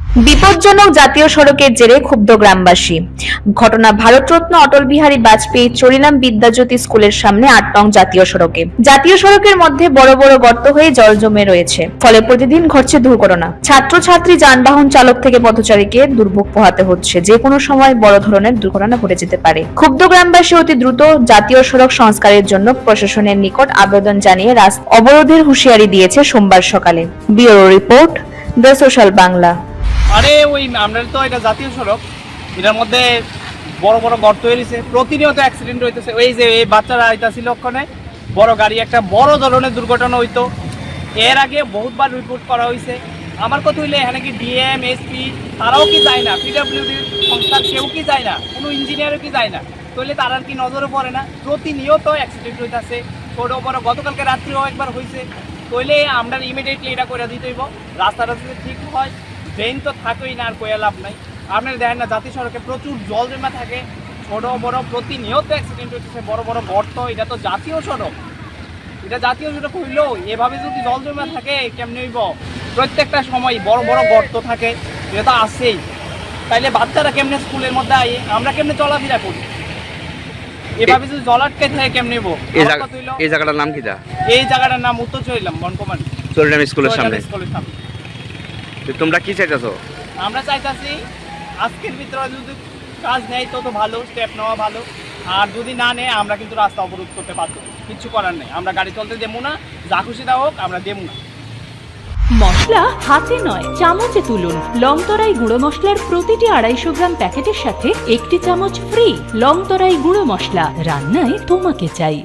বিপজ্জনক জাতীয় সড়কের জেরে ক্ষুব্ধ গ্রামবাসী। ঘটনা ভারতরত্ন অটল বিহারী বাজপেয়ী চরিলাম বিদ্যাজ্যোতি স্কুলের সামনে ৮ নং জাতীয় সড়কে। জাতীয় সড়কের মধ্যে বড় বড় গর্ত হয়ে জল জমে রয়েছে, ফলে প্রতিদিন ঘটছে দুর্ঘটনা। ছাত্রছাত্রী, যানবাহন চালক থেকে পথচারীকে দুর্ভোগ পোহাতে হচ্ছে। যে কোনো সময় বড় ধরনের দুর্ঘটনা ঘটে যেতে পারে। ক্ষুব্ধ গ্রামবাসী অতি দ্রুত জাতীয় সড়ক সংস্কারের জন্য প্রশাসনের নিকট আবেদন জানিয়ে রাস্তা অবরোধের হুঁশিয়ারি দিয়েছে সোমবার সকালে। Bureau report, the social Bangla. আরে ওই আমরা তো এটা জাতীয় সড়ক, এটার মধ্যে বড় বড় গর্ত হয়েছে, প্রতিনিয়ত অ্যাক্সিডেন্ট হইতেছে। ওই যে এই বাচ্চারা আইতাছিল, ওখানে বড় গাড়ি একটা বড় ধরনের দুর্ঘটনা হইতো। এর আগে বহুতবার রিপোর্ট করা হয়েছে। আমার কথা হইলে এখানে কি ডিএম, এসপি তারাও কি যায় না, পিডব্লিউডির সংস্থার কেউ কি যায় না, কোনো ইঞ্জিনিয়ারও কি যায় না, তাহলে তারা কি নজরে পড়ে না? প্রতিনিয়ত অ্যাক্সিডেন্ট হইতেছে, ছোটো বড়। গতকালকে রাত্রিও একবার হয়েছে। তাহলে আমরা ইমিডিয়েটলি এটা করে দিতে হইব। রাস্তাটা যদি ঠিক হয়, ট্রেন তো থাকেই না, আর কোয়া লাভ নাই। আপনারা দেখেন না, জাতীয় সড়কে প্রচুর জল জমা থাকে, ছোট বড় প্রতিনিয়ত অ্যাক্সিডেন্ট হচ্ছে, বড় বড় গর্ত। এটা তো জাতীয় সড়ক, এটা জাতীয় সড়ক হইলেও এভাবে যদি জল জমা থাকে কেমনি হইব? প্রত্যেকটা সময় বড় বড় গর্ত থাকে, এটা তো আসছেই। তাইলে বাচ্চারা কেমনে স্কুলের মধ্যে আই, আমরা কেমনে চলাফেরা করি? এভাবে যদি জল আটকে থাকে কেমনে হইব? এই জায়গাটার নাম কি? এই জায়গাটার নাম উত্তর চরিলাম বনকুমারী চরিলাম স্কুলের সামনে। তোমরা কি চাইতেছো? আমরা চাইতেছি আজকের ভিতরে যদি কাজ নেয় তত ভালো, স্টেপ নেওয়া ভালো। আর যদি না নেয় আমরা কিন্তু রাস্তা অবরোধ করতে বাধ্য, কিচ্ছু করার নেই। আমরা গাড়ি চলতে দেবো না, যা খুশি তা হোক, আমরা দেবো না। মশলা হাতে নয় চামচে তুলুন। লংতরাই গুঁড়ো মশলার প্রতিটি ২৫০ গ্রাম প্যাকেটের সাথে ১টি চামচ ফ্রি। লংতরাই গুঁড়ো মশলা, রান্নায় তোমাকে চাই।